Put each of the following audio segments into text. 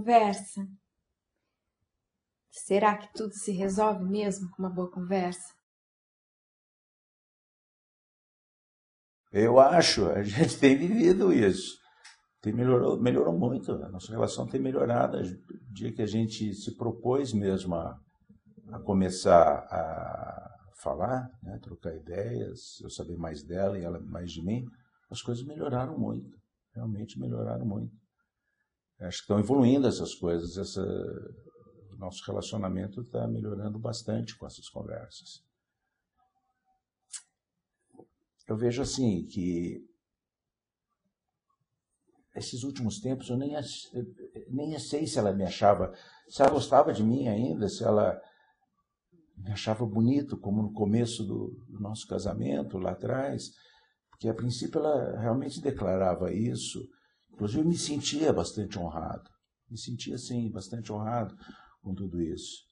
conversa? Será que tudo se resolve mesmo com uma boa conversa? Eu acho, a gente tem vivido isso. Melhorou muito, a nossa relação tem melhorado. O dia que a gente se propôs mesmo a começar a falar, né, trocar ideias, eu saber mais dela e ela mais de mim, as coisas melhoraram muito, realmente melhoraram muito. Acho que estão evoluindo essas coisas, o nosso relacionamento está melhorando bastante com essas conversas. Eu vejo assim que esses últimos tempos eu nem sei se ela me achava, se ela gostava de mim ainda, se ela me achava bonito, como no começo do nosso casamento, lá atrás, porque a princípio ela realmente declarava isso. Inclusive eu me sentia bastante honrado, me sentia assim, bastante honrado com tudo isso.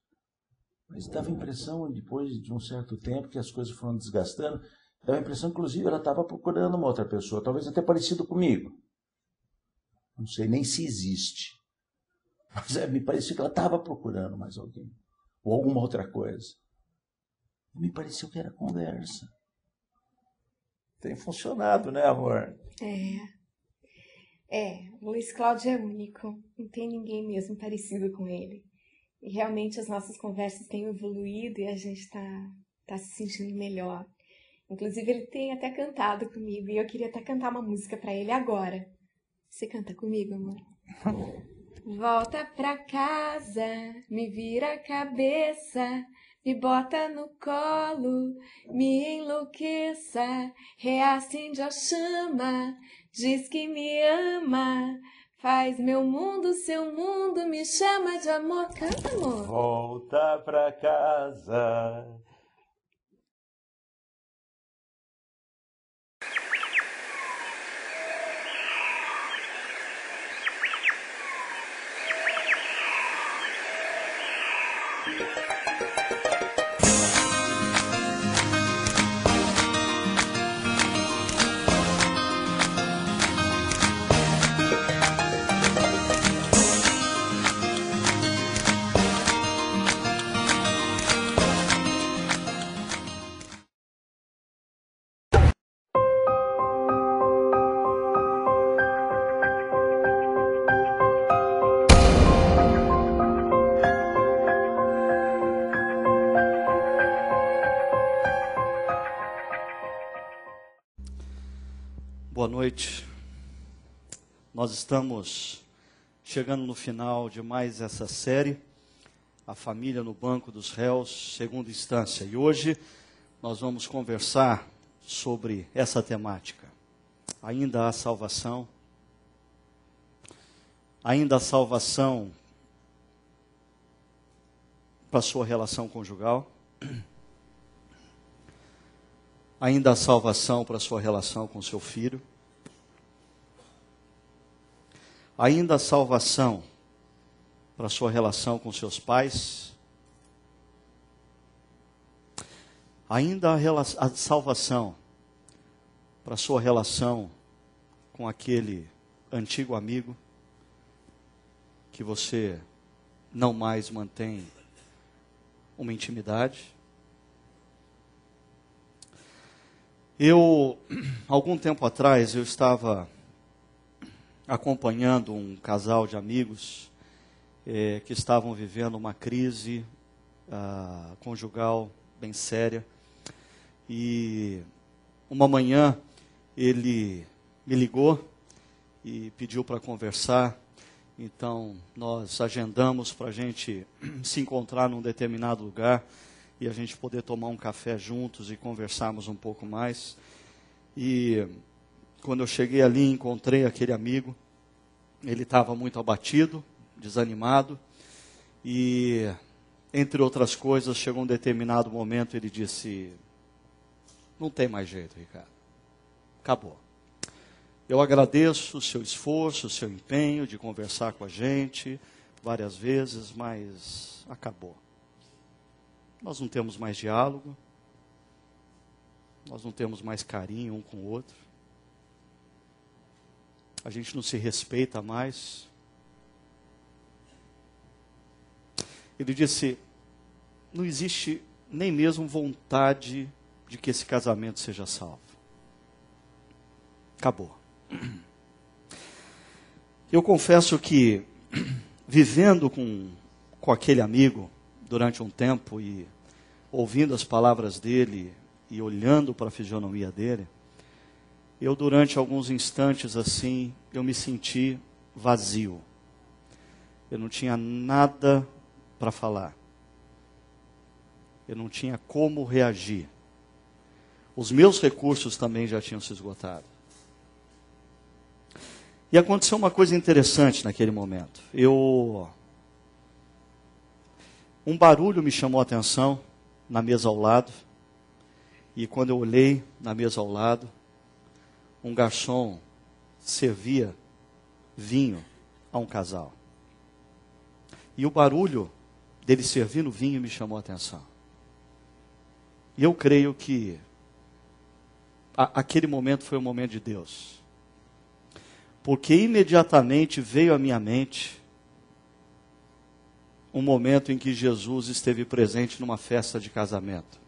Mas dava a impressão, depois de um certo tempo, que as coisas foram desgastando, dava a impressão, inclusive, ela estava procurando uma outra pessoa, talvez até parecido comigo. Não sei nem se existe. Mas me parecia que ela estava procurando mais alguém. Ou alguma outra coisa. E me pareceu que era conversa. Tem funcionado, né, amor? O Luiz Cláudio é único. Não tem ninguém mesmo parecido com ele. E realmente as nossas conversas têm evoluído e a gente tá se sentindo melhor. Inclusive ele tem até cantado comigo e eu queria até cantar uma música pra ele agora. Você canta comigo, amor? Volta pra casa, me vira a cabeça, me bota no colo, me enlouqueça, reacende a chama, diz que me ama, faz meu mundo seu mundo, me chama de amor. Canta, amor. Volta pra casa. Boa noite. Nós estamos chegando no final de mais essa série, A Família no Banco dos Réus, segunda instância. E hoje nós vamos conversar sobre essa temática. Ainda há salvação? Ainda há salvação para a sua relação conjugal? Ainda há salvação para a sua relação com seu filho? Ainda há salvação para a sua relação com seus pais? Ainda há salvação para a sua relação com aquele antigo amigo que você não mais mantém uma intimidade? Algum tempo atrás, eu estava acompanhando um casal de amigos que estavam vivendo uma crise conjugal bem séria. E uma manhã ele me ligou e pediu para conversar. Então nós agendamos para a gente se encontrar num determinado lugar e a gente poder tomar um café juntos e conversarmos um pouco mais. E quando eu cheguei ali, encontrei aquele amigo. Ele estava muito abatido, desanimado. E, entre outras coisas, chegou um determinado momento, ele disse: não tem mais jeito, Ricardo. Acabou. Eu agradeço o seu esforço, o seu empenho de conversar com a gente várias vezes, mas acabou. Nós não temos mais diálogo, nós não temos mais carinho um com o outro, a gente não se respeita mais, Ele disse, não existe nem mesmo vontade de que esse casamento seja salvo. Acabou. Eu confesso que, vivendo com aquele amigo durante um tempo e ouvindo as palavras dele e olhando para a fisionomia dele, eu durante alguns instantes assim, eu me senti vazio. Eu não tinha nada para falar. Eu não tinha como reagir. Os meus recursos também já tinham se esgotado. E aconteceu uma coisa interessante naquele momento. Um barulho me chamou a atenção na mesa ao lado. E quando eu olhei na mesa ao lado, um garçom servia vinho a um casal. E o barulho dele servindo vinho me chamou a atenção. E eu creio que aquele momento foi o momento de Deus. Porque imediatamente veio à minha mente um momento em que Jesus esteve presente numa festa de casamento.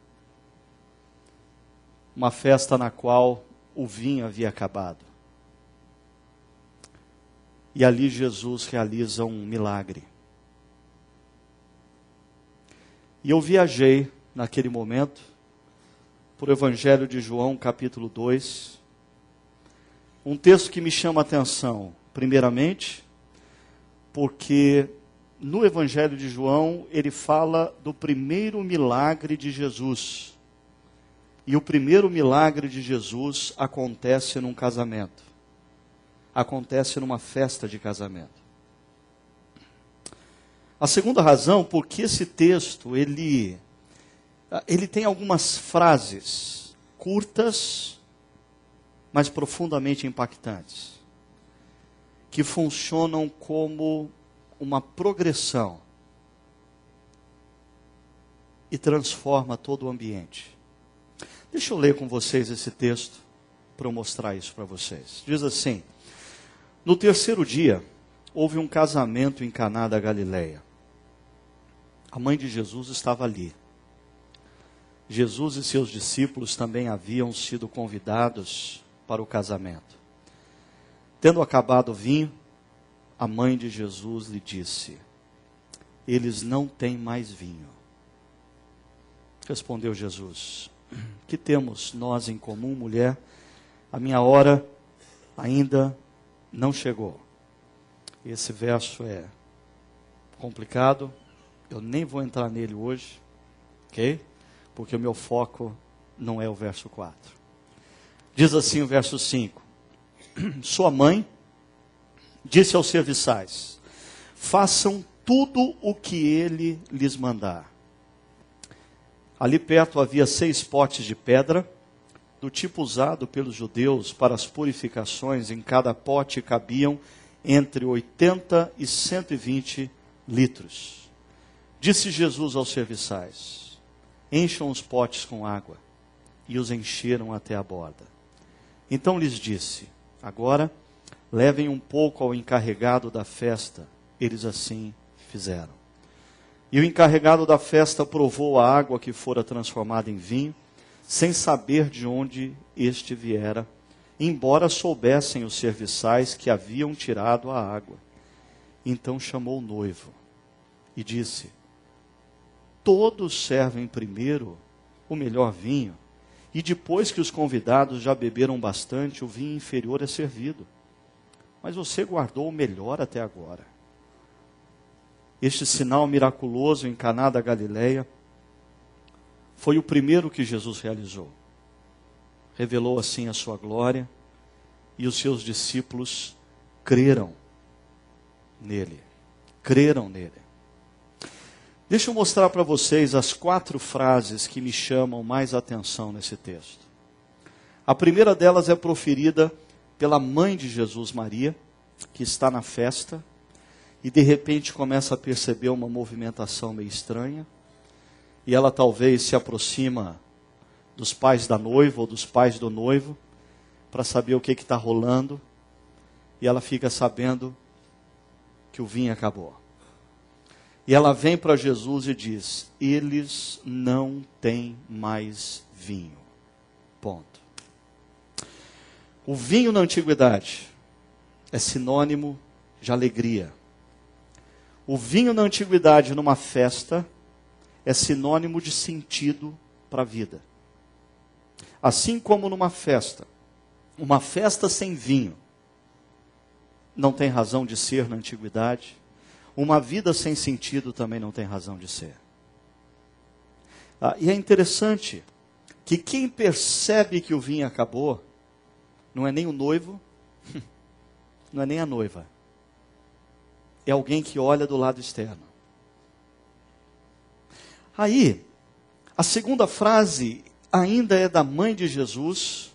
Uma festa na qual o vinho havia acabado. E ali Jesus realiza um milagre. E eu viajei naquele momento por Evangelho de João, capítulo 2. Um texto que me chama a atenção, primeiramente, porque no Evangelho de João ele fala do primeiro milagre de Jesus. E o primeiro milagre de Jesus acontece num casamento. Acontece numa festa de casamento. A segunda razão, porque esse texto, ele tem algumas frases curtas, mas profundamente impactantes, que funcionam como uma progressão e transforma todo o ambiente. Deixa eu ler com vocês esse texto para eu mostrar isso para vocês. Diz assim: no terceiro dia, houve um casamento em Caná da Galileia. A mãe de Jesus estava ali. Jesus e seus discípulos também haviam sido convidados para o casamento. Tendo acabado o vinho, a mãe de Jesus lhe disse: eles não têm mais vinho. Respondeu Jesus: que temos nós em comum, mulher? A minha hora ainda não chegou. Esse verso é complicado, eu nem vou entrar nele hoje, ok? Porque o meu foco não é o verso 4. Diz assim o verso 5. Sua mãe disse aos serviçais: façam tudo o que ele lhes mandar. Ali perto havia 6 potes de pedra, do tipo usado pelos judeus para as purificações. Em cada pote cabiam entre 80 e 120 litros. Disse Jesus aos serviçais: encham os potes com água. E os encheram até a borda. Então lhes disse: agora levem um pouco ao encarregado da festa. Eles assim fizeram. E o encarregado da festa provou a água que fora transformada em vinho, sem saber de onde este viera, embora soubessem os serviçais que haviam tirado a água. Então chamou o noivo e disse: todos servem primeiro o melhor vinho, e depois que os convidados já beberam bastante, o vinho inferior é servido. Mas você guardou o melhor até agora. Este sinal miraculoso em Caná da Galileia foi o primeiro que Jesus realizou. Revelou assim a sua glória, e os seus discípulos creram nele. Creram nele. Deixa eu mostrar para vocês as 4 frases que me chamam mais atenção nesse texto. A primeira delas é proferida pela mãe de Jesus, Maria, que está na festa, e de repente começa a perceber uma movimentação meio estranha, e ela talvez se aproxima dos pais da noiva ou dos pais do noivo, para saber o que está rolando, e ela fica sabendo que o vinho acabou. E ela vem para Jesus e diz: eles não têm mais vinho. Ponto. O vinho na antiguidade é sinônimo de alegria. O vinho na antiguidade numa festa é sinônimo de sentido para a vida. Assim como numa festa, uma festa sem vinho não tem razão de ser na antiguidade, uma vida sem sentido também não tem razão de ser. E é interessante que quem percebe que o vinho acabou, não é nem o noivo, não é nem a noiva. É alguém que olha do lado externo. Aí, a segunda frase ainda é da mãe de Jesus,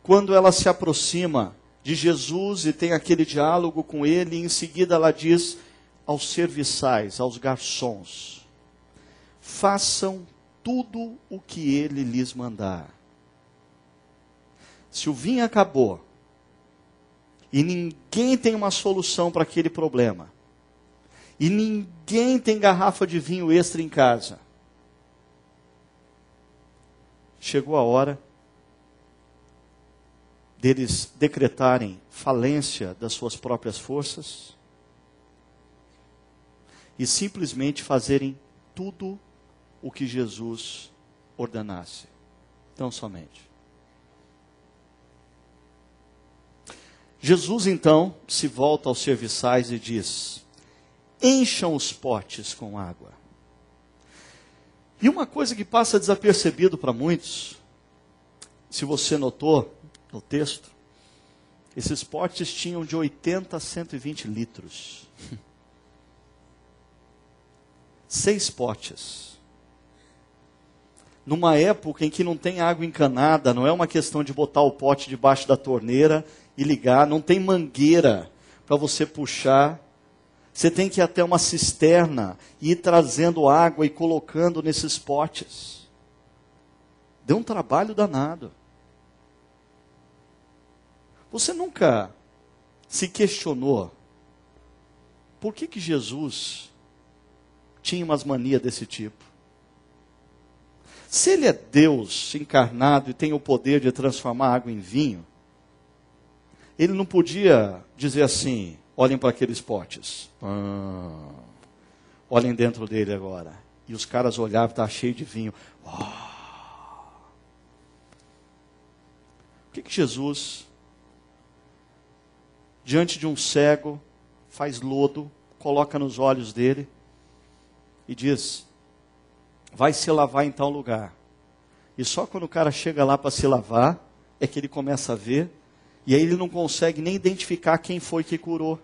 quando ela se aproxima de Jesus e tem aquele diálogo com ele, e em seguida ela diz aos serviçais, aos garçons: façam tudo o que ele lhes mandar. Se o vinho acabou e ninguém tem uma solução para aquele problema, e ninguém tem garrafa de vinho extra em casa, chegou a hora deles decretarem falência das suas próprias forças e simplesmente fazerem tudo o que Jesus ordenasse. Tão somente. Jesus então se volta aos serviçais e diz: encham os potes com água. E uma coisa que passa desapercebido para muitos, se você notou no texto, esses potes tinham de 80 a 120 litros. 6 potes. Numa época em que não tem água encanada, não é uma questão de botar o pote debaixo da torneira e ligar, não tem mangueira para você puxar. Você tem que ir até uma cisterna e ir trazendo água e colocando nesses potes. Deu um trabalho danado. Você nunca se questionou por que Jesus tinha umas manias desse tipo? Se ele é Deus encarnado e tem o poder de transformar água em vinho, ele não podia dizer assim: olhem para aqueles potes. Olhem dentro dele agora. E os caras olhavam, estava cheio de vinho. Por que Jesus, diante de um cego, faz lodo, coloca nos olhos dele e diz: vai se lavar em tal lugar. E só quando o cara chega lá para se lavar, é que ele começa a ver, e aí ele não consegue nem identificar quem foi que curou.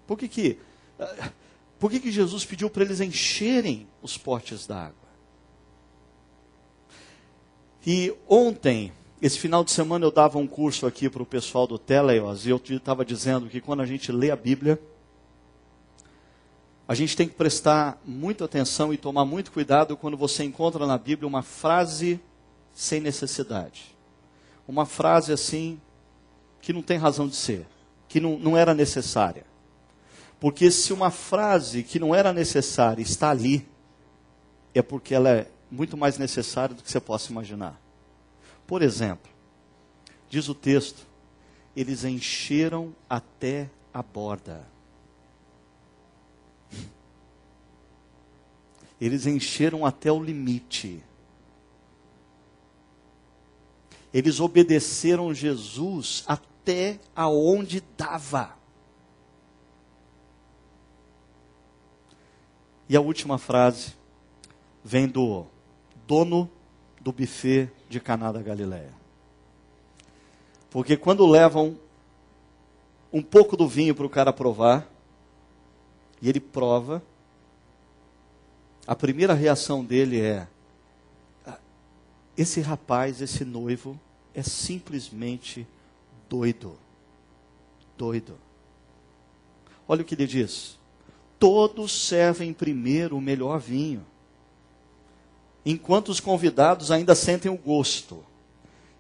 Por que Jesus pediu para eles encherem os potes d'água? E ontem, esse final de semana, eu dava um curso aqui para o pessoal do Teleios, e eu estava dizendo que quando a gente lê a Bíblia, a gente tem que prestar muita atenção e tomar muito cuidado quando você encontra na Bíblia uma frase sem necessidade. Uma frase assim, que não tem razão de ser, que não era necessária. Porque se uma frase que não era necessária está ali, é porque ela é muito mais necessária do que você possa imaginar. Por exemplo, diz o texto: eles encheram até a borda. Eles encheram até o limite. Eles obedeceram Jesus até aonde dava. E a última frase vem do dono do buffet de Caná da Galileia. Porque quando levam um pouco do vinho para o cara provar, e ele prova, a primeira reação dele é: esse rapaz, esse noivo, é simplesmente doido. Doido. Olha o que ele diz: todos servem primeiro o melhor vinho, enquanto os convidados ainda sentem o gosto,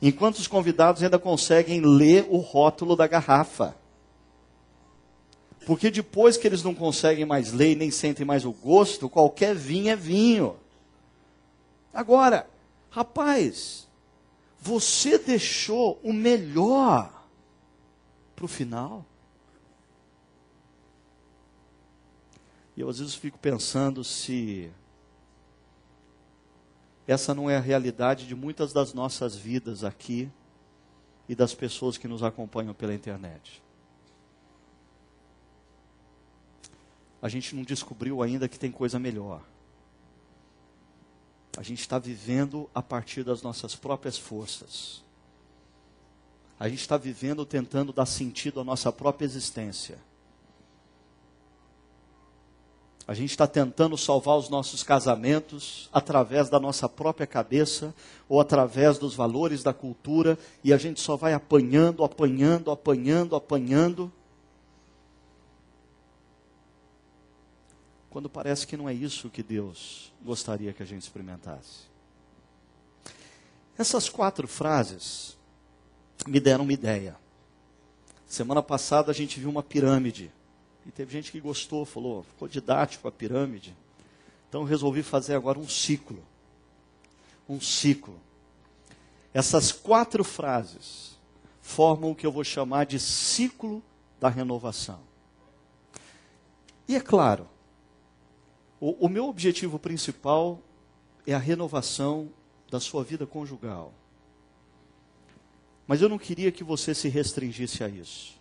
enquanto os convidados ainda conseguem ler o rótulo da garrafa. Porque depois que eles não conseguem mais ler e nem sentem mais o gosto, qualquer vinho é vinho. Agora, rapaz, você deixou o melhor para o final. E eu às vezes fico pensando se essa não é a realidade de muitas das nossas vidas aqui e das pessoas que nos acompanham pela internet. A gente não descobriu ainda que tem coisa melhor. A gente está vivendo a partir das nossas próprias forças. A gente está vivendo tentando dar sentido à nossa própria existência. A gente está tentando salvar os nossos casamentos através da nossa própria cabeça ou através dos valores da cultura, e a gente só vai apanhando, apanhando, apanhando, apanhando. Quando parece que não é isso que Deus gostaria que a gente experimentasse. Essas 4 frases me deram uma ideia. Semana passada a gente viu uma pirâmide. E teve gente que gostou, falou, ficou didático a pirâmide. Então eu resolvi fazer agora um ciclo. Um ciclo. Essas 4 frases formam o que eu vou chamar de ciclo da renovação. E é claro, o meu objetivo principal é a renovação da sua vida conjugal. Mas eu não queria que você se restringisse a isso.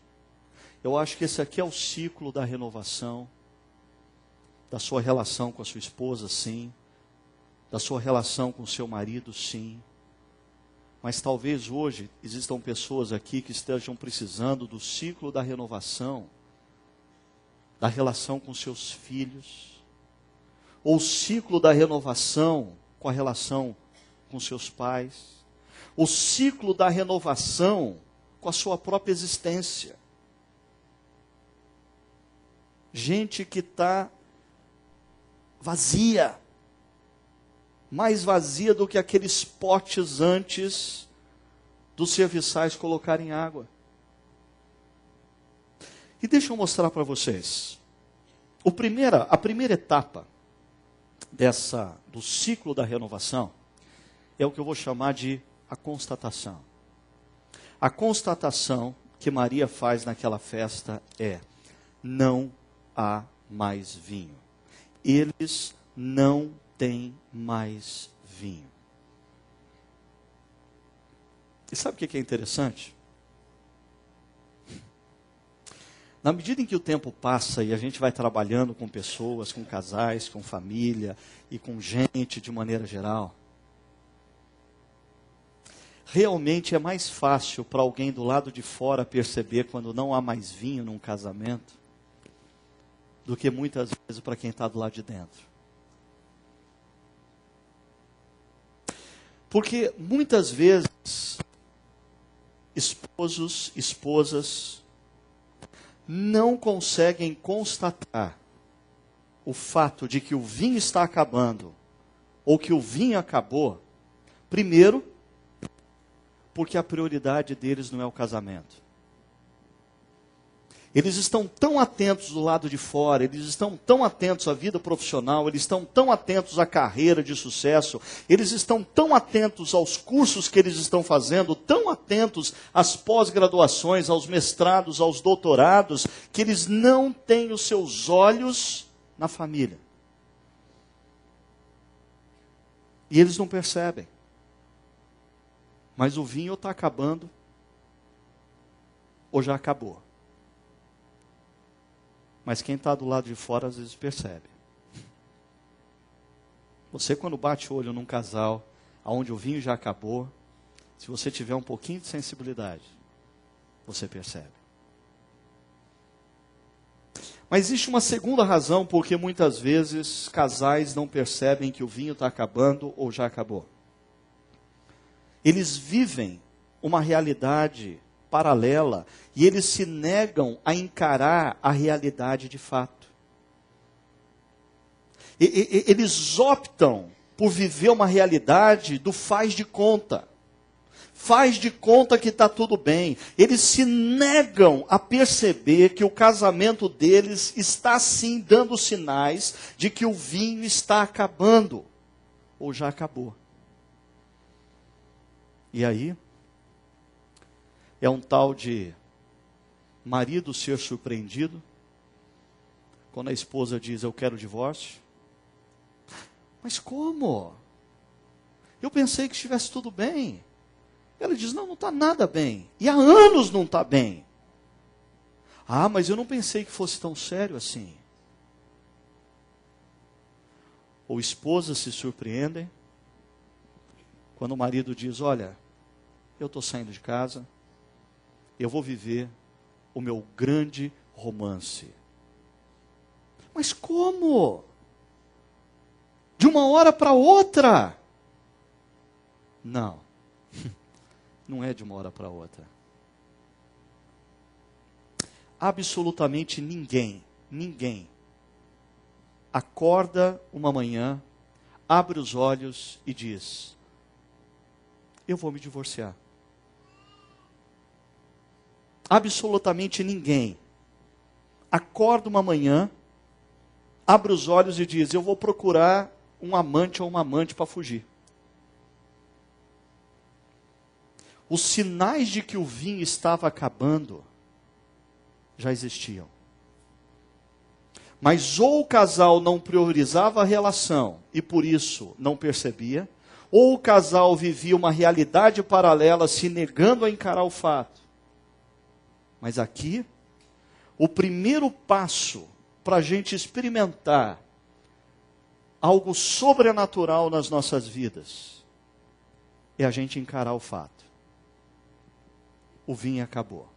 Eu acho que esse aqui é o ciclo da renovação, da sua relação com a sua esposa, sim. Da sua relação com o seu marido, sim. Mas talvez hoje existam pessoas aqui que estejam precisando do ciclo da renovação, da relação com seus filhos, ou o ciclo da renovação com a relação com seus pais, o ciclo da renovação com a sua própria existência. Gente que está vazia, mais vazia do que aqueles potes antes dos serviçais colocarem água. E deixa eu mostrar para vocês. A primeira etapa do ciclo da renovação é o que eu vou chamar de a constatação. A constatação que Maria faz naquela festa é: não há mais vinho. Eles não têm mais vinho. E sabe o que é interessante? Na medida em que o tempo passa e a gente vai trabalhando com pessoas, com casais, com família e com gente de maneira geral, realmente é mais fácil para alguém do lado de fora perceber quando não há mais vinho num casamento do que muitas vezes para quem está do lado de dentro. Porque muitas vezes esposos, esposas não conseguem constatar o fato de que o vinho está acabando ou que o vinho acabou, primeiro, porque a prioridade deles não é o casamento. Eles estão tão atentos do lado de fora, eles estão tão atentos à vida profissional, eles estão tão atentos à carreira de sucesso, eles estão tão atentos aos cursos que eles estão fazendo, tão atentos às pós-graduações, aos mestrados, aos doutorados, que eles não têm os seus olhos na família. E eles não percebem. Mas o vinho está acabando, ou já acabou. Mas quem está do lado de fora às vezes percebe. Você quando bate o olho num casal, onde o vinho já acabou, se você tiver um pouquinho de sensibilidade, você percebe. Mas existe uma segunda razão porque muitas vezes casais não percebem que o vinho está acabando ou já acabou. Eles vivem uma realidade paralela e eles se negam a encarar a realidade de fato. Eles optam por viver uma realidade do faz de conta. Faz de conta que está tudo bem. Eles se negam a perceber que o casamento deles está sim dando sinais de que o vinho está acabando. Ou já acabou. E aí, é um tal de marido ser surpreendido, quando a esposa diz, eu quero divórcio. Mas como? Eu pensei que estivesse tudo bem. Ela diz, não está nada bem. E há anos não está bem. Ah, mas eu não pensei que fosse tão sério assim. Ou esposas se surpreendem, quando o marido diz, olha, eu estou saindo de casa, eu vou viver o meu grande romance. Mas como? De uma hora para outra? Não. Não é de uma hora para outra. Absolutamente ninguém acorda uma manhã, abre os olhos e diz, eu vou me divorciar. Absolutamente ninguém acorda uma manhã, abre os olhos e diz, eu vou procurar um amante ou uma amante para fugir. Os sinais de que o vinho estava acabando já existiam. Mas ou o casal não priorizava a relação e por isso não percebia, ou o casal vivia uma realidade paralela se negando a encarar o fato. Mas aqui, o primeiro passo para a gente experimentar algo sobrenatural nas nossas vidas é a gente encarar o fato. O vinho acabou.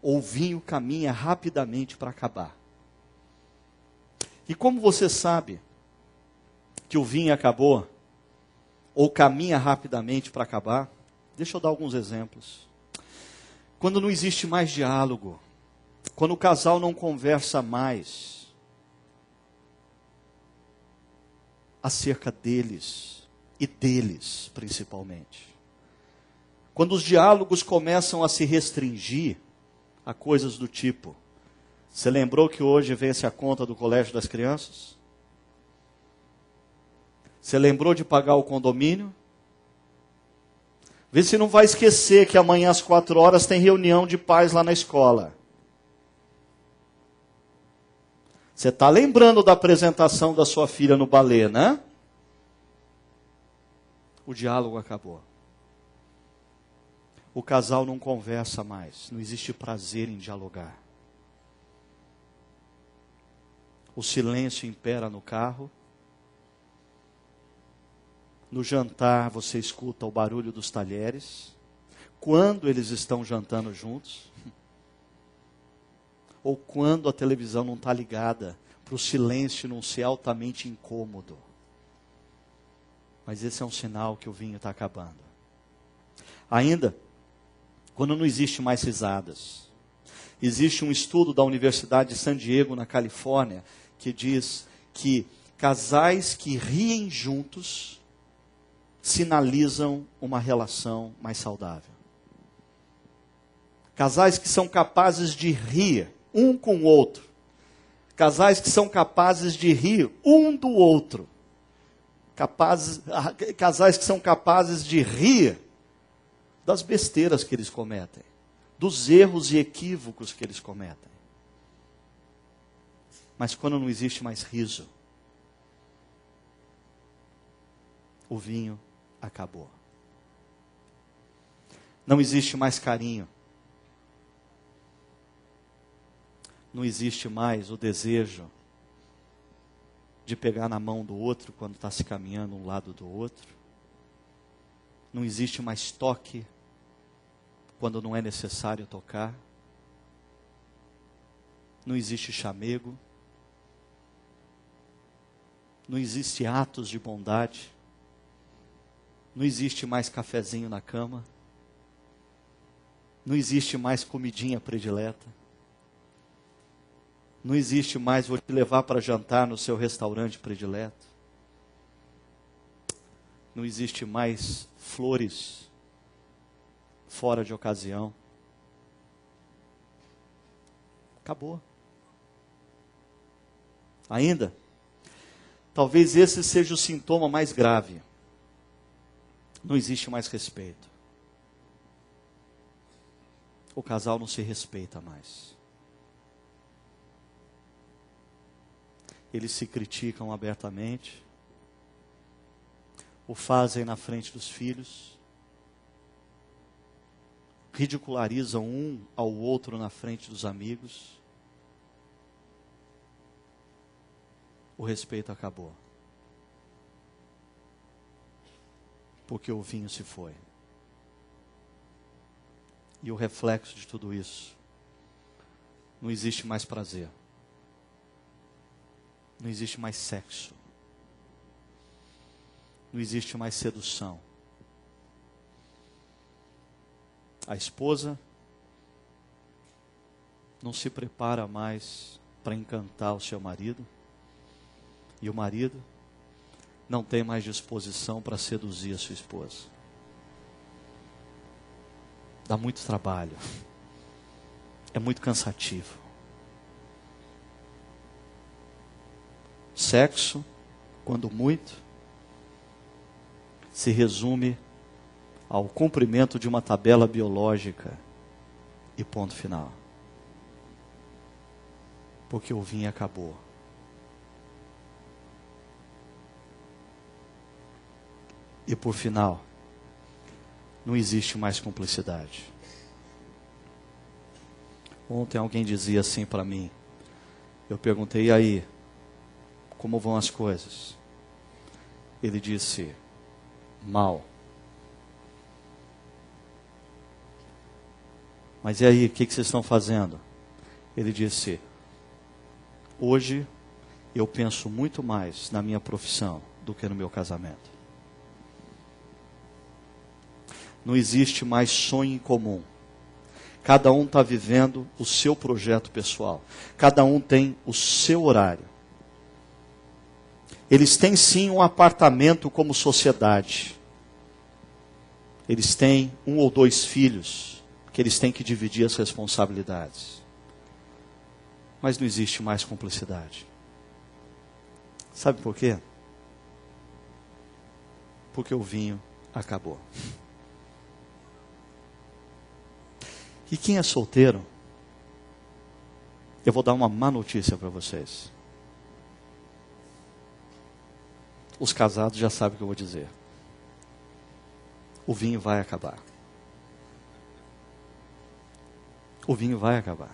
Ou o vinho caminha rapidamente para acabar. E como você sabe que o vinho acabou, ou caminha rapidamente para acabar, deixa eu dar alguns exemplos. Quando não existe mais diálogo, quando o casal não conversa mais acerca deles e deles principalmente. Quando os diálogos começam a se restringir a coisas do tipo, você lembrou que hoje vence a conta do colégio das crianças? Você lembrou de pagar o condomínio? Vê se não vai esquecer que amanhã às 4 horas tem reunião de pais lá na escola. Você está lembrando da apresentação da sua filha no balé, né? O diálogo acabou. O casal não conversa mais, não existe prazer em dialogar. O silêncio impera no carro. No jantar você escuta o barulho dos talheres. Quando eles estão jantando juntos. Ou quando a televisão não está ligada, para o silêncio não ser altamente incômodo. Mas esse é um sinal que o vinho está acabando. Ainda, quando não existe mais risadas. Existe um estudo da Universidade de San Diego, na Califórnia, que diz que casais que riem juntos sinalizam uma relação mais saudável. Casais que são capazes de rir um com o outro. Casais que são capazes de rir um do outro. Casais que são capazes de rir das besteiras que eles cometem, dos erros e equívocos que eles cometem. Mas quando não existe mais riso, o vinho acabou. Não existe mais carinho. Não existe mais o desejo de pegar na mão do outro quando está se caminhando um lado do outro. Não existe mais toque quando não é necessário tocar. Não existe chamego. Não existe atos de bondade. Não existe mais cafezinho na cama. Não existe mais comidinha predileta. Não existe mais vou te levar para jantar no seu restaurante predileto. Não existe mais flores fora de ocasião. Acabou. Ainda, talvez esse seja o sintoma mais grave. Não existe mais respeito. O casal não se respeita mais. Eles se criticam abertamente. O fazem na frente dos filhos. Ridicularizam um ao outro na frente dos amigos. O respeito acabou. Porque o vinho se foi. E o reflexo de tudo isso, não existe mais prazer. Não existe mais sexo. Não existe mais sedução. A esposa não se prepara mais para encantar o seu marido. E o marido não tem mais disposição para seduzir a sua esposa. Dá muito trabalho. É muito cansativo. Sexo, quando muito, se resume ao cumprimento de uma tabela biológica e ponto final. Porque o vinho acabou. E por final, não existe mais cumplicidade. Ontem alguém dizia assim para mim, eu perguntei, e aí, como vão as coisas? Ele disse, mal. Mas e aí, o que vocês estão fazendo? Ele disse, hoje eu penso muito mais na minha profissão do que no meu casamento. Não existe mais sonho em comum. Cada um está vivendo o seu projeto pessoal. Cada um tem o seu horário. Eles têm sim um apartamento como sociedade. Eles têm 1 ou 2 filhos, que eles têm que dividir as responsabilidades. Mas não existe mais cumplicidade. Sabe por quê? Porque o vinho acabou. E quem é solteiro, eu vou dar uma má notícia para vocês. Os casados já sabem o que eu vou dizer. O vinho vai acabar. O vinho vai acabar.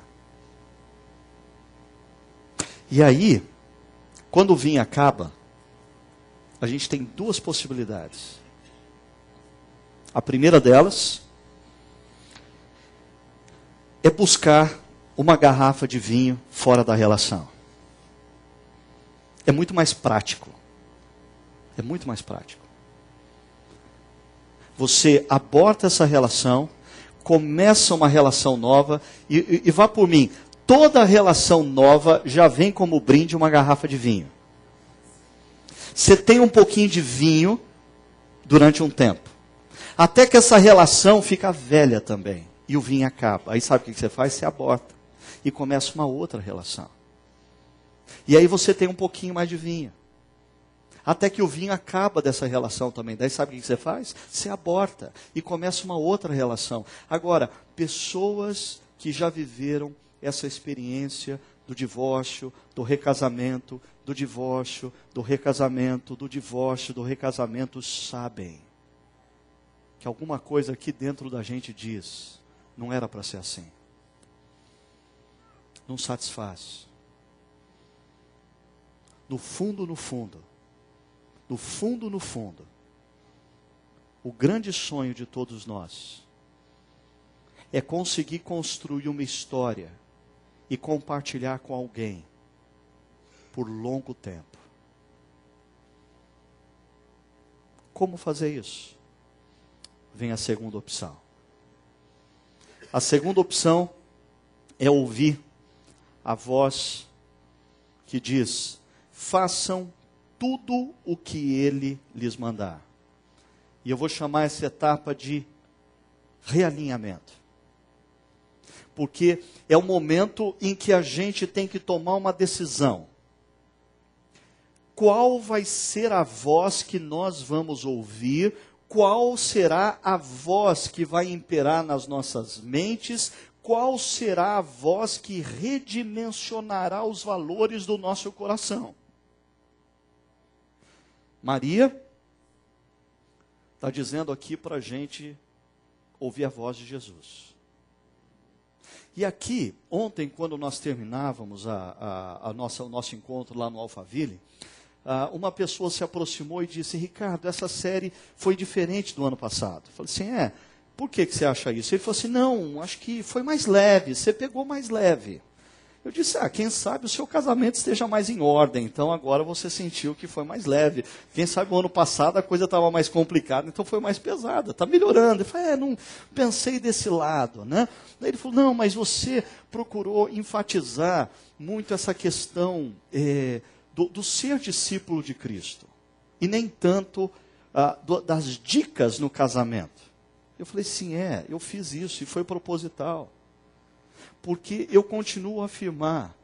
E aí, quando o vinho acaba, a gente tem 2 possibilidades. A primeira delas é buscar uma garrafa de vinho fora da relação. É muito mais prático. É muito mais prático. Você aborta essa relação, começa uma relação nova, e vá por mim, toda relação nova já vem como brinde uma garrafa de vinho. Você tem um pouquinho de vinho durante um tempo. Até que essa relação fica velha também. E o vinho acaba. Aí sabe o que você faz? Você aborta. E começa uma outra relação. E aí você tem um pouquinho mais de vinho. Até que o vinho acaba dessa relação também. Daí sabe o que você faz? Você aborta. E começa uma outra relação. Agora, pessoas que já viveram essa experiência do divórcio, do recasamento, do divórcio, do recasamento, do divórcio, do recasamento, sabem que alguma coisa aqui dentro da gente diz, não era para ser assim. Não satisfaz. No fundo, o grande sonho de todos nós é conseguir construir uma história e compartilhar com alguém por longo tempo. Como fazer isso? Vem a segunda opção. A segunda opção é ouvir a voz que diz: façam tudo o que ele lhes mandar. E eu vou chamar essa etapa de realinhamento. Porque é o momento em que a gente tem que tomar uma decisão. Qual vai ser a voz que nós vamos ouvir? Qual será a voz que vai imperar nas nossas mentes? Qual será a voz que redimensionará os valores do nosso coração? Maria está dizendo aqui para a gente ouvir a voz de Jesus. E aqui, ontem, quando nós terminávamos o nosso encontro lá no Alphaville, uma pessoa se aproximou e disse: Ricardo, essa série foi diferente do ano passado. Eu falei assim, por que você acha isso? Ele falou assim, não, acho que foi mais leve, você pegou mais leve. Eu disse, quem sabe o seu casamento esteja mais em ordem, então agora você sentiu que foi mais leve. Quem sabe o ano passado a coisa estava mais complicada, então foi mais pesada, está melhorando. Eu falei, não pensei desse lado, né? Daí ele falou, não, mas você procurou enfatizar muito essa questão do ser discípulo de Cristo, e nem tanto das dicas no casamento. Eu falei, sim, eu fiz isso, e foi proposital. Porque eu continuo a afirmar,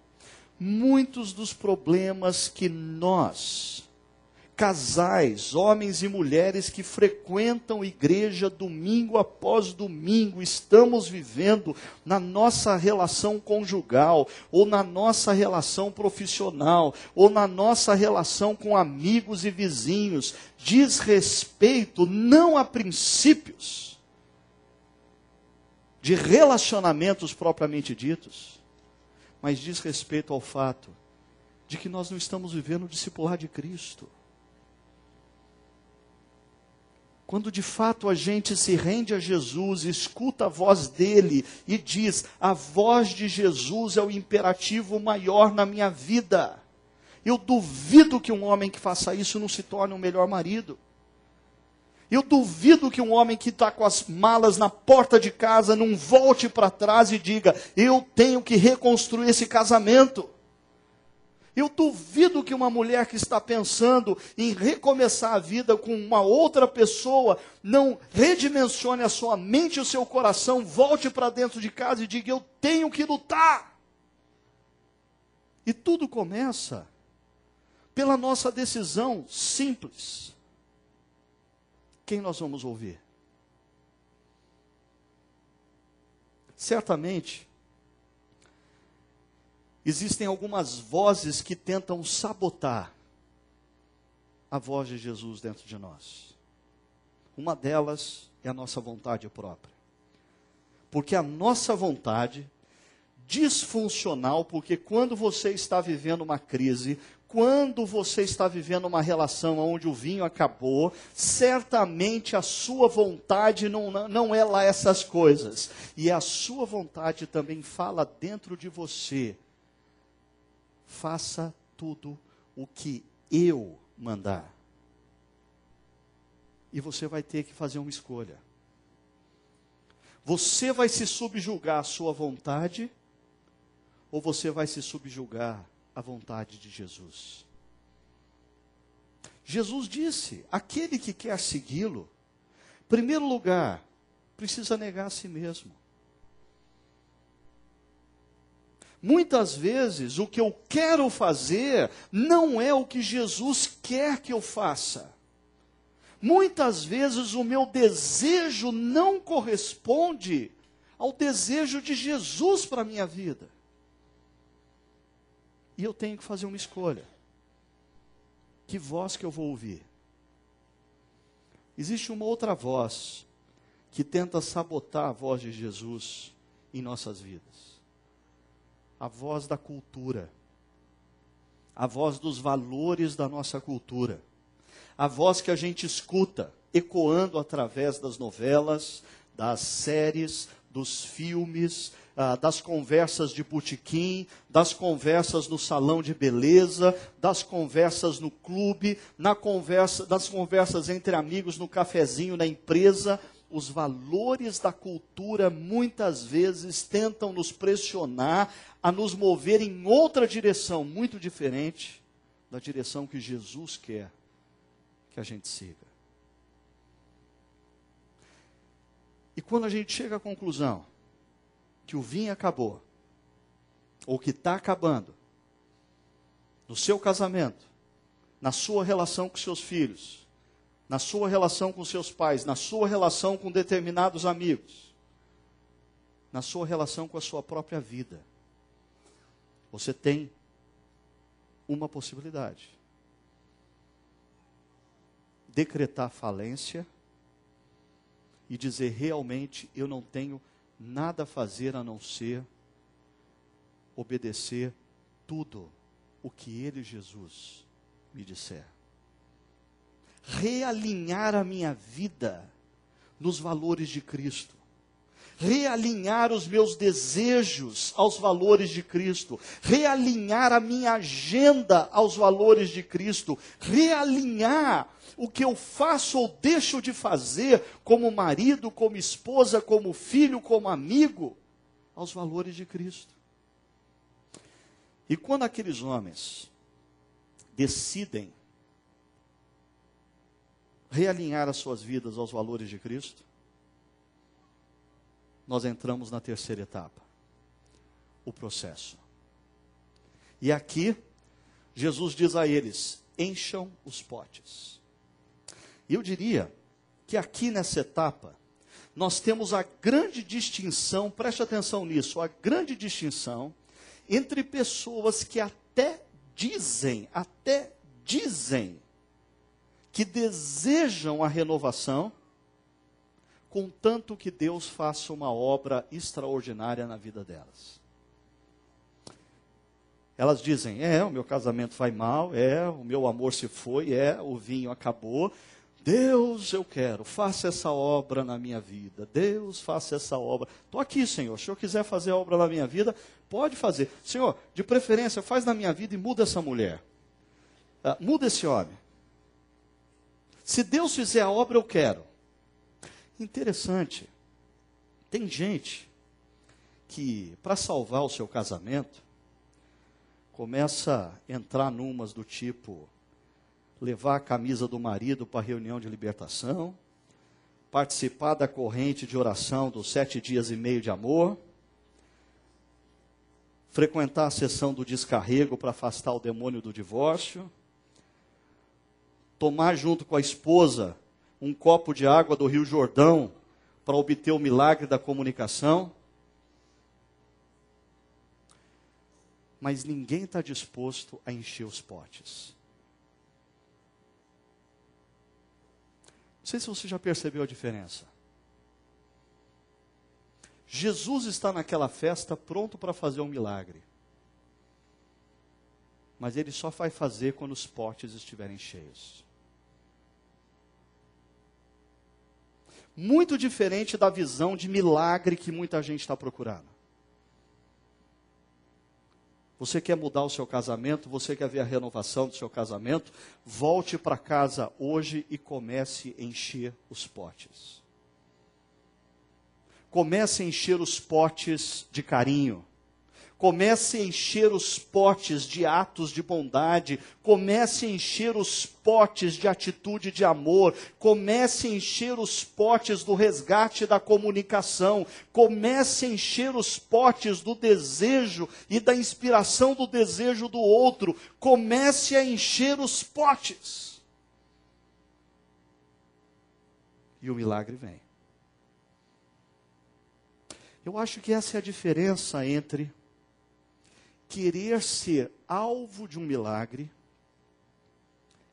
muitos dos problemas que nós, casais, homens e mulheres que frequentam igreja domingo após domingo, estamos vivendo na nossa relação conjugal, ou na nossa relação profissional, ou na nossa relação com amigos e vizinhos, diz respeito não a princípios de relacionamentos propriamente ditos, mas diz respeito ao fato de que nós não estamos vivendo o discipular de Cristo. Quando de fato a gente se rende a Jesus, escuta a voz dele e diz, a voz de Jesus é o imperativo maior na minha vida. Eu duvido que um homem que faça isso não se torne um melhor marido. Eu duvido que um homem que está com as malas na porta de casa não volte para trás e diga, eu tenho que reconstruir esse casamento. Eu duvido que uma mulher que está pensando em recomeçar a vida com uma outra pessoa, não redimensione a sua mente e o seu coração, volte para dentro de casa e diga, eu tenho que lutar. E tudo começa pela nossa decisão simples. Quem nós vamos ouvir? Certamente, existem algumas vozes que tentam sabotar a voz de Jesus dentro de nós. Uma delas é a nossa vontade própria. Porque a nossa vontade, disfuncional, porque quando você está vivendo uma crise, quando você está vivendo uma relação onde o vinho acabou, certamente a sua vontade não é lá essas coisas. E a sua vontade também fala dentro de você. Faça tudo o que eu mandar. E você vai ter que fazer uma escolha. Você vai se subjugar à sua vontade, ou você vai se subjugar à vontade de Jesus? Jesus disse, aquele que quer segui-lo, em primeiro lugar, precisa negar a si mesmo. Muitas vezes, o que eu quero fazer não é o que Jesus quer que eu faça. Muitas vezes, o meu desejo não corresponde ao desejo de Jesus para a minha vida. E eu tenho que fazer uma escolha. Que voz que eu vou ouvir? Existe uma outra voz que tenta sabotar a voz de Jesus em nossas vidas. A voz da cultura. A voz dos valores da nossa cultura. A voz que a gente escuta ecoando através das novelas, das séries, dos filmes, das conversas de botequim, das conversas no salão de beleza, das conversas no clube, das conversas entre amigos no cafezinho, na empresa. Os valores da cultura muitas vezes tentam nos pressionar a nos mover em outra direção, muito diferente da direção que Jesus quer que a gente siga. E quando a gente chega à conclusão que o vinho acabou, ou que está acabando, no seu casamento, na sua relação com seus filhos, na sua relação com seus pais, na sua relação com determinados amigos, na sua relação com a sua própria vida, você tem uma possibilidade: decretar falência e dizer: realmente eu não tenho nada a fazer a não ser obedecer tudo o que Ele, Jesus, me disser. Realinhar a minha vida nos valores de Cristo. Realinhar os meus desejos aos valores de Cristo. Realinhar a minha agenda aos valores de Cristo. Realinhar o que eu faço ou deixo de fazer como marido, como esposa, como filho, como amigo, aos valores de Cristo. E quando aqueles homens decidem realinhar as suas vidas aos valores de Cristo, nós entramos na terceira etapa, o processo. E aqui, Jesus diz a eles: encham os potes. E eu diria que aqui nessa etapa, nós temos a grande distinção, preste atenção nisso, a grande distinção entre pessoas que até dizem que desejam a renovação, contanto que Deus faça uma obra extraordinária na vida delas. Elas dizem: o meu casamento vai mal, o meu amor se foi, o vinho acabou. Deus, eu quero, faça essa obra na minha vida. Deus, faça essa obra. Estou aqui, Senhor. Se o Senhor quiser fazer a obra na minha vida, pode fazer. Senhor, de preferência, faz na minha vida e muda essa mulher. Muda esse homem. Se Deus fizer a obra, eu quero. Interessante. Tem gente que, para salvar o seu casamento, começa a entrar numas do tipo: levar a camisa do marido para a reunião de libertação, participar da corrente de oração dos 7 dias e meio de amor, frequentar a sessão do descarrego para afastar o demônio do divórcio, tomar junto com a esposa um copo de água do Rio Jordão para obter o milagre da comunicação. Mas ninguém está disposto a encher os potes. Não sei se você já percebeu a diferença. Jesus está naquela festa pronto para fazer um milagre. Mas Ele só vai fazer quando os potes estiverem cheios. Muito diferente da visão de milagre que muita gente está procurando. Você quer mudar o seu casamento, você quer ver a renovação do seu casamento, volte para casa hoje e comece a encher os potes. Comece a encher os potes de carinho. Comece a encher os potes de atos de bondade. Comece a encher os potes de atitude de amor. Comece a encher os potes do resgate da comunicação. Comece a encher os potes do desejo e da inspiração do desejo do outro. Comece a encher os potes. E o milagre vem. Eu acho que essa é a diferença entre querer ser alvo de um milagre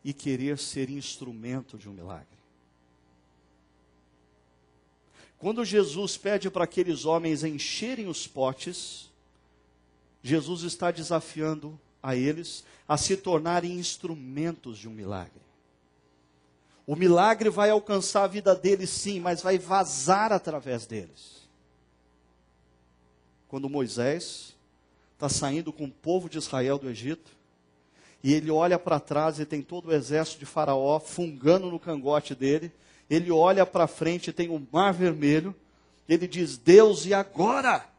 e querer ser instrumento de um milagre. Quando Jesus pede para aqueles homens encherem os potes, Jesus está desafiando a eles a se tornarem instrumentos de um milagre. O milagre vai alcançar a vida deles, sim, mas vai vazar através deles. Quando Moisés está saindo com o povo de Israel do Egito, e ele olha para trás e tem todo o exército de Faraó fungando no cangote dele, ele olha para frente e tem o Mar Vermelho, ele diz: Deus, e agora?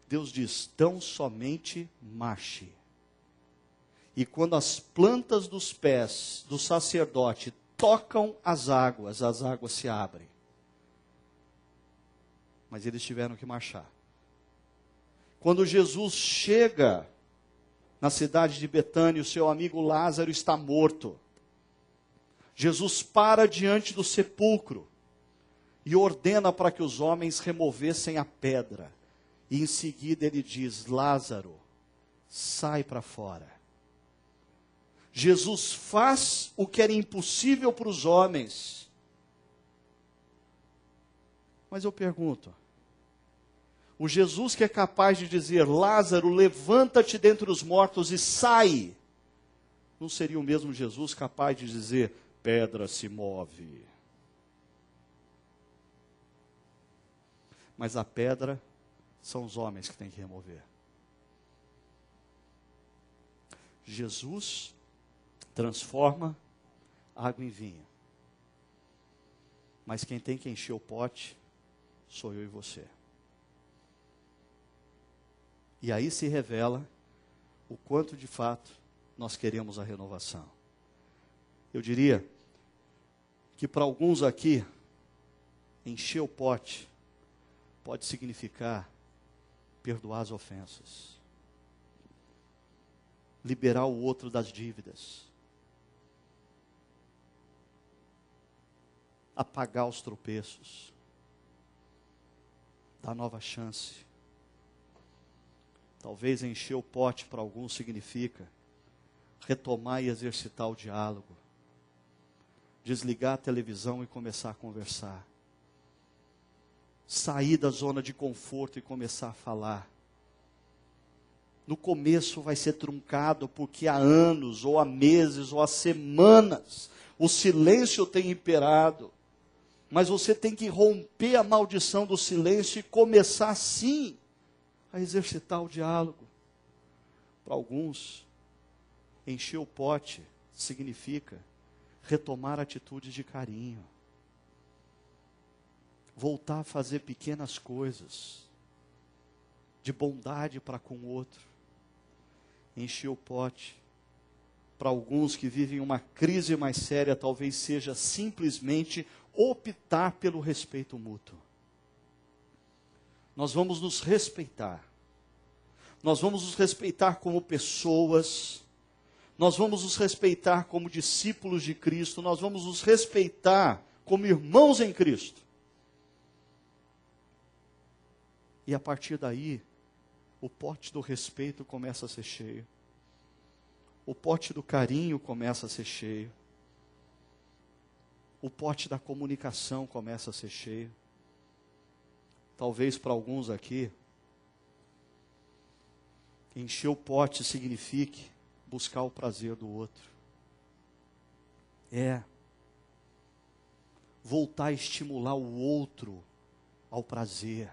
Deus diz: tão somente marche. E quando as plantas dos pés do sacerdote tocam as águas se abrem. mas eles tiveram que marchar. Quando Jesus chega na cidade de Betânia, o seu amigo Lázaro está morto. Jesus para diante do sepulcro e ordena para que os homens removessem a pedra. E em seguida ele diz: Lázaro, sai para fora. Jesus faz o que era impossível para os homens. Mas eu pergunto, o Jesus que é capaz de dizer: Lázaro, levanta-te dentre os mortos e sai, não seria o mesmo Jesus capaz de dizer: pedra se move? Mas a pedra são os homens que têm que remover. Jesus transforma água em vinho. Mas quem tem que encher o pote sou eu e você. E aí se revela o quanto de fato nós queremos a renovação. Eu diria que para alguns aqui, encher o pote pode significar perdoar as ofensas, liberar o outro das dívidas, apagar os tropeços, dar nova chance. Talvez encher o pote para alguns significa retomar e exercitar o diálogo, desligar a televisão e começar a conversar, sair da zona de conforto e começar a falar. No começo vai ser truncado, porque há anos, ou há meses, ou há semanas, o silêncio tem imperado. Mas você tem que romper a maldição do silêncio e começar sim a exercitar o diálogo. Para alguns, encher o pote significa retomar atitudes de carinho, voltar a fazer pequenas coisas de bondade para com o outro. Encher o pote, para alguns que vivem uma crise mais séria, talvez seja simplesmente optar pelo respeito mútuo. Nós vamos nos respeitar. Nós vamos nos respeitar como pessoas. Nós vamos nos respeitar como discípulos de Cristo. Nós vamos nos respeitar como irmãos em Cristo. E a partir daí, o pote do respeito começa a ser cheio. O pote do carinho começa a ser cheio. O pote da comunicação começa a ser cheio. Talvez para alguns aqui, encher o pote signifique buscar o prazer do outro. Voltar a estimular o outro ao prazer.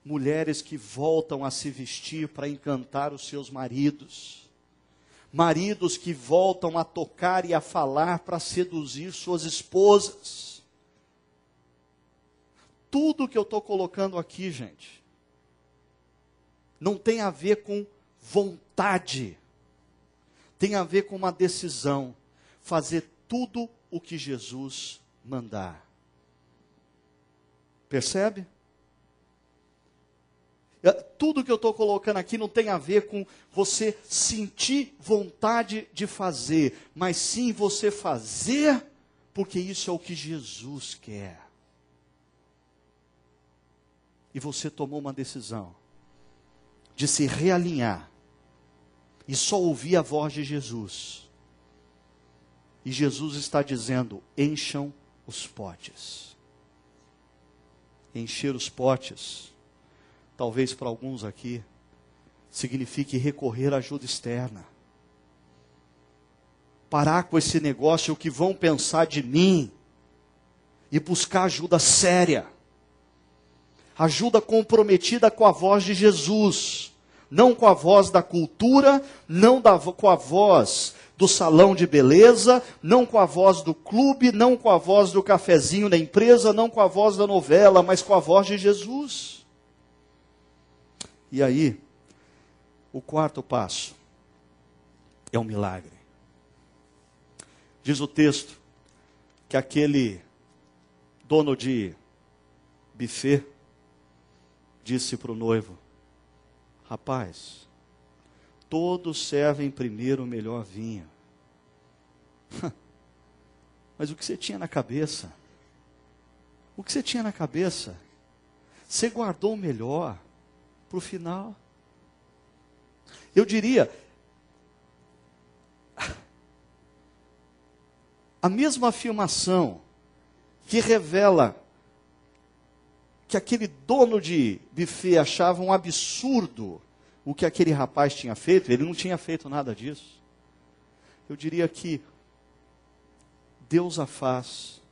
Mulheres que voltam a se vestir para encantar os seus maridos. Maridos que voltam a tocar e a falar para seduzir suas esposas. Tudo que eu estou colocando aqui, gente, não tem a ver com vontade. Tem a ver com uma decisão. Fazer tudo o que Jesus mandar. Percebe? Tudo que eu estou colocando aqui não tem a ver com você sentir vontade de fazer, mas sim você fazer, porque isso é o que Jesus quer. E você tomou uma decisão de se realinhar e só ouvir a voz de Jesus. E Jesus está dizendo: encham os potes. Encher os potes, talvez para alguns aqui, signifique recorrer à ajuda externa. Parar com esse negócio, o que vão pensar de mim, e buscar ajuda séria. Ajuda comprometida com a voz de Jesus. Não com a voz da cultura, não com a voz do salão de beleza, não com a voz do clube, não com a voz do cafezinho da empresa, não com a voz da novela, mas com a voz de Jesus. E aí, o quarto passo é um milagre. Diz o texto que aquele dono de buffet disse para o noivo: rapaz, todos servem primeiro o melhor vinho. Mas o que você tinha na cabeça? O que você tinha na cabeça? Você guardou o melhor para o final. Eu diria, a mesma afirmação que revela que aquele dono de buffet achava um absurdo o que aquele rapaz tinha feito, ele não tinha feito nada disso. Eu diria que Deus a faz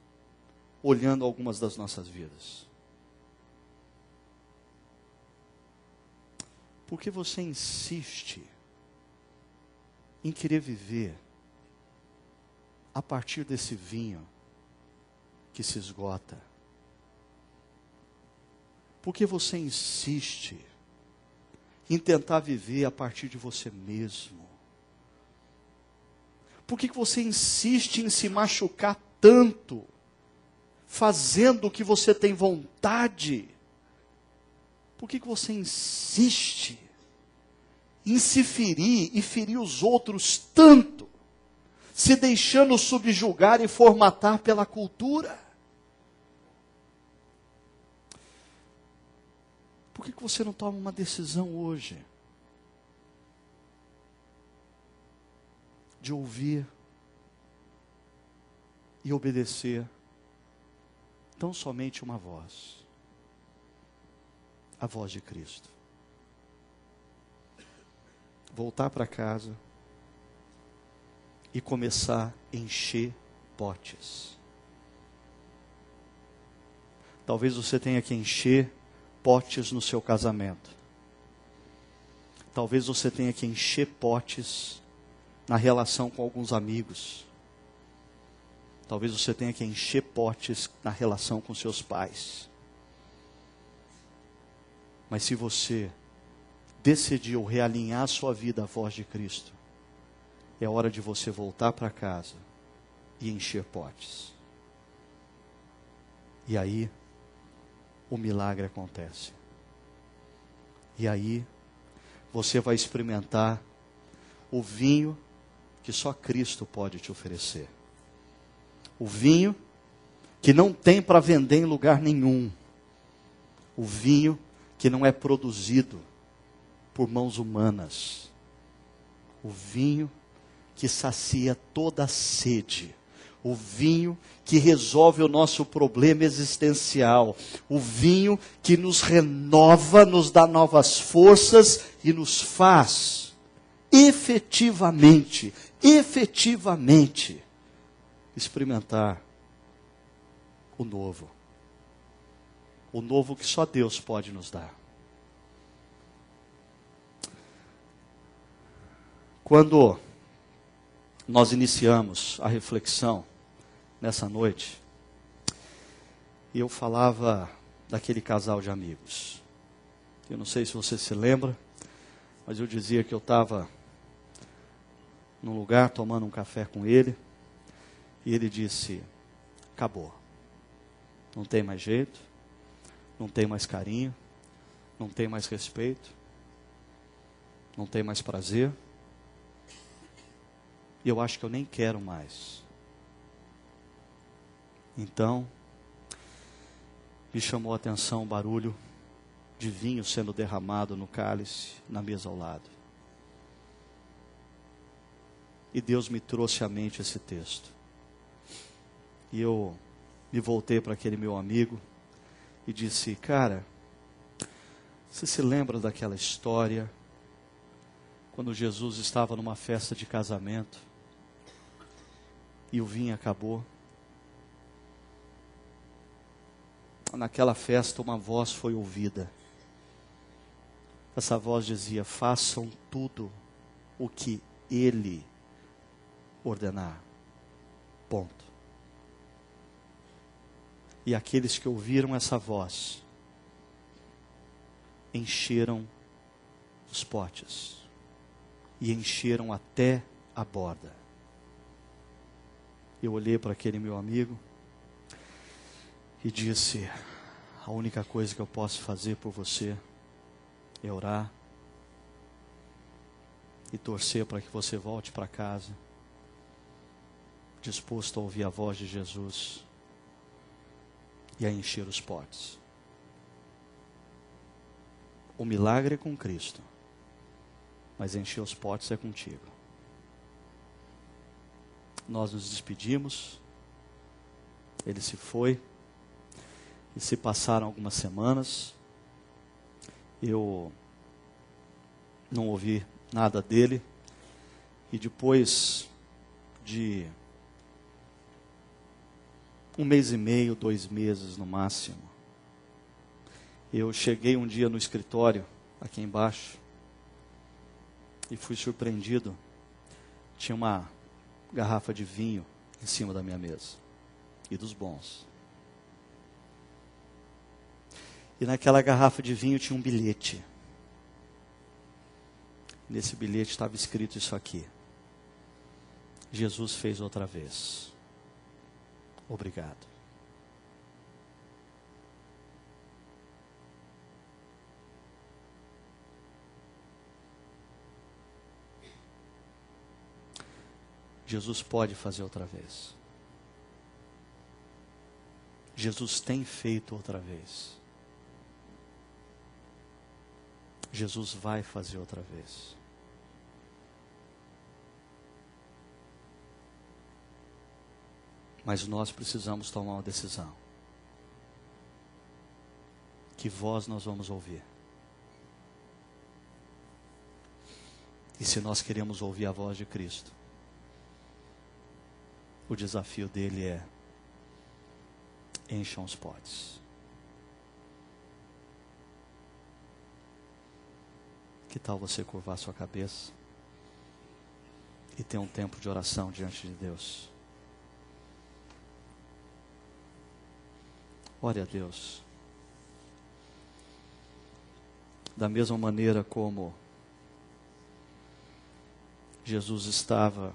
olhando algumas das nossas vidas. Porque você insiste em querer viver a partir desse vinho que se esgota? Porque você insiste em tentar viver a partir de você mesmo? Por que você insiste em se machucar tanto, fazendo o que você tem vontade? Por que você insiste em se ferir e ferir os outros tanto, se deixando subjugar e formatar pela cultura? Por que você não toma uma decisão hoje de ouvir e obedecer tão somente uma voz, a voz de Cristo? Voltar para casa e começar a encher potes. Talvez você tenha que encher potes no seu casamento. Talvez você tenha que encher potes na relação com alguns amigos. Talvez você tenha que encher potes na relação com seus pais. Mas se você decidiu realinhar a sua vida à voz de Cristo, é hora de você voltar para casa e encher potes. E aí, o milagre acontece. E aí, você vai experimentar o vinho que só Cristo pode te oferecer. O vinho que não tem para vender em lugar nenhum. O vinho que não é produzido por mãos humanas. O vinho que sacia toda a sede. O vinho que resolve o nosso problema existencial. O vinho que nos renova, nos dá novas forças e nos faz efetivamente experimentar o novo. O novo que só Deus pode nos dar. Quando nós iniciamos a reflexão nessa noite, eu falava daquele casal de amigos. Eu não sei se você se lembra, mas eu dizia que eu estava num lugar tomando um café com ele, e ele disse: acabou, não tem mais jeito, não tem mais carinho, não tem mais respeito, não tem mais prazer, e eu acho que eu nem quero mais. Então, me chamou a atenção o barulho de vinho sendo derramado no cálice, na mesa ao lado. E Deus me trouxe à mente esse texto. E eu me voltei para aquele meu amigo e disse: cara, você se lembra daquela história quando Jesus estava numa festa de casamento e o vinho acabou? Naquela festa uma voz foi ouvida. Essa voz dizia: façam tudo o que Ele ordenar. Ponto. E aqueles que ouviram essa voz encheram os potes e encheram até a borda. Eu olhei para aquele meu amigo e disse: A única coisa que eu posso fazer por você é orar e torcer para que você volte para casa, disposto a ouvir a voz de Jesus e a encher os potes. O milagre é com Cristo, mas encher os potes é contigo. Nós nos despedimos, ele se foi, e se passaram algumas semanas, eu não ouvi nada dele, e depois de 1 mês e meio, 2 meses no máximo, eu cheguei um dia no escritório, aqui embaixo, e fui surpreendido. Tinha uma garrafa de vinho em cima da minha mesa, e dos bons. E naquela garrafa de vinho tinha um bilhete. Nesse bilhete estava escrito isso aqui: Jesus fez outra vez. Obrigado. Jesus pode fazer outra vez. Jesus tem feito outra vez. Jesus vai fazer outra vez. Mas nós precisamos tomar uma decisão. Que voz nós vamos ouvir? E se nós queremos ouvir a voz de Cristo, o desafio dele é: encham os potes. Que tal você curvar sua cabeça e ter um tempo de oração diante de Deus? Ore a Deus. Da mesma maneira como Jesus estava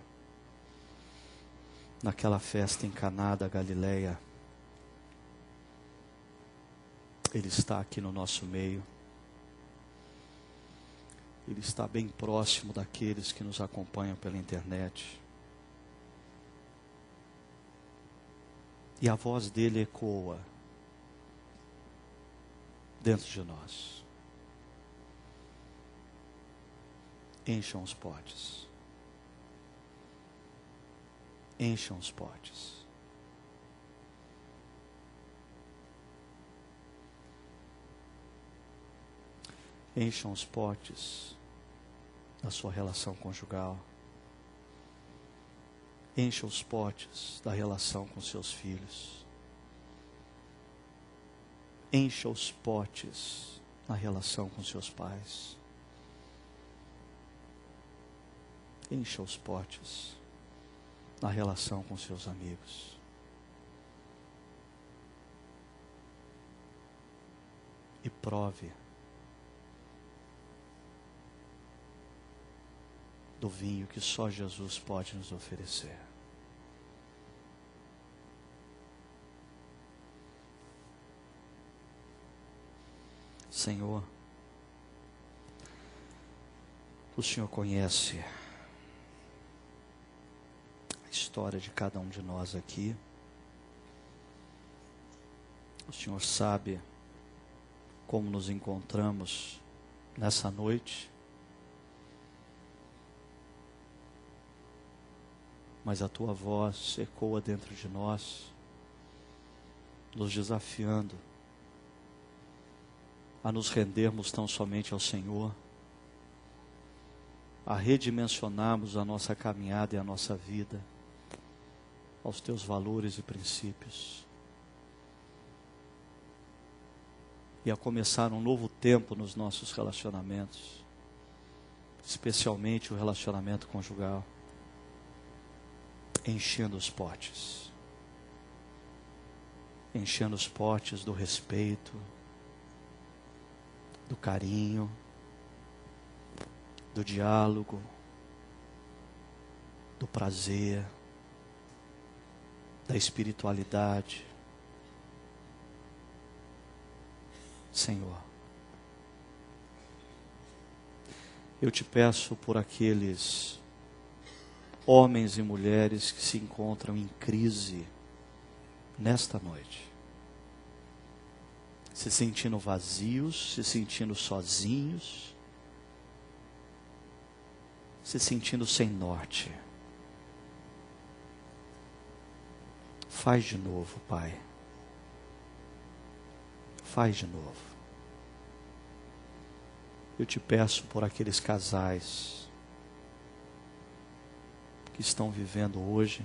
naquela festa em Caná da Galileia, Ele está aqui no nosso meio. Ele está bem próximo daqueles que nos acompanham pela internet. E a voz dele ecoa dentro de nós. Encham os potes. Encham os potes. Encham os potes da sua relação conjugal. Encha os potes da relação com seus filhos. Encha os potes na relação com seus pais. Encha os potes na relação com seus amigos. E prove do vinho que só Jesus pode nos oferecer. Senhor, o Senhor conhece a história de cada um de nós aqui. O Senhor sabe como nos encontramos nessa noite. Mas a tua voz ecoa dentro de nós, nos desafiando a nos rendermos tão somente ao Senhor, a redimensionarmos a nossa caminhada e a nossa vida aos teus valores e princípios, e a começar um novo tempo nos nossos relacionamentos, especialmente o relacionamento conjugal. Enchendo os potes. Enchendo os potes do respeito, do carinho, do diálogo, do prazer, da espiritualidade. Senhor. Eu te peço por aqueles homens e mulheres que se encontram em crise nesta noite, se sentindo vazios, se sentindo sozinhos, se sentindo sem norte. Faz de novo, Pai. Faz de novo. Eu te peço por aqueles casais que estão vivendo hoje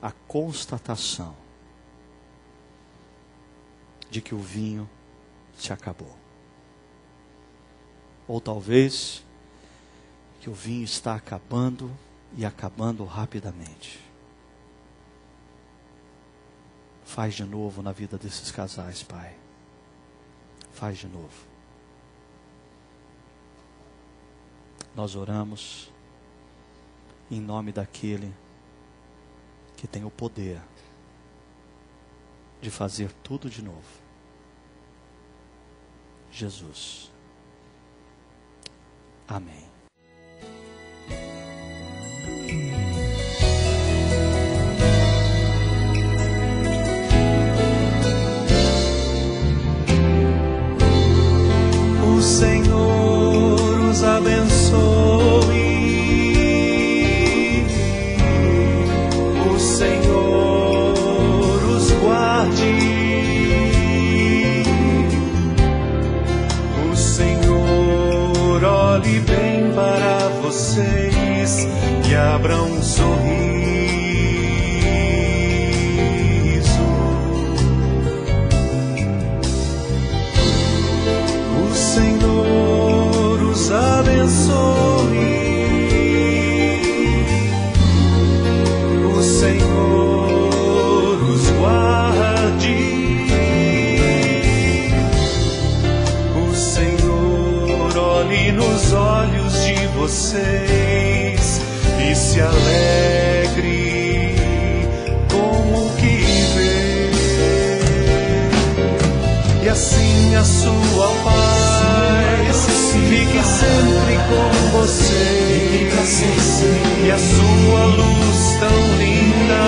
a constatação de que o vinho se acabou. Ou talvez que o vinho está acabando e acabando rapidamente. Faz de novo na vida desses casais, Pai. Faz de novo. Nós oramos em nome daquele que tem o poder de fazer tudo de novo. Jesus. Amém. O Senhor os abençoe. O Senhor os guarde. O Senhor olhe bem para vocês e abra um sorriso. O Senhor os abençoe. O Senhor os guarde. O Senhor olhe nos olhos de vocês e se alegre com o que vê. E assim a sua paz fique sempre com vocês, e a sua luz tão linda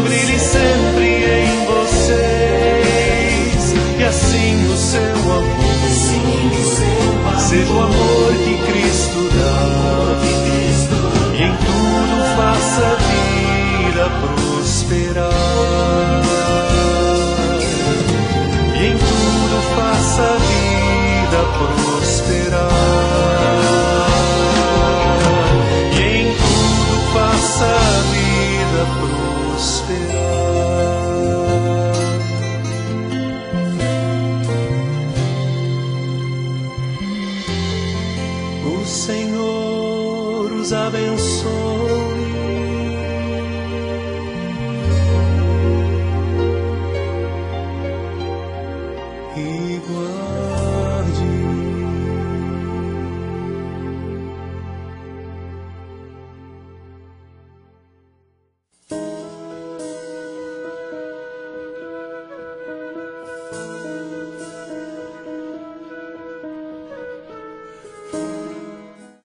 brilhe sempre em vocês, e assim o seu amor seja o amor que Cristo dá, e em tudo faça a vida prosperar, e em tudo faça a vida prosperar, e em tudo faça a vida prosperar. O Senhor os abençoe.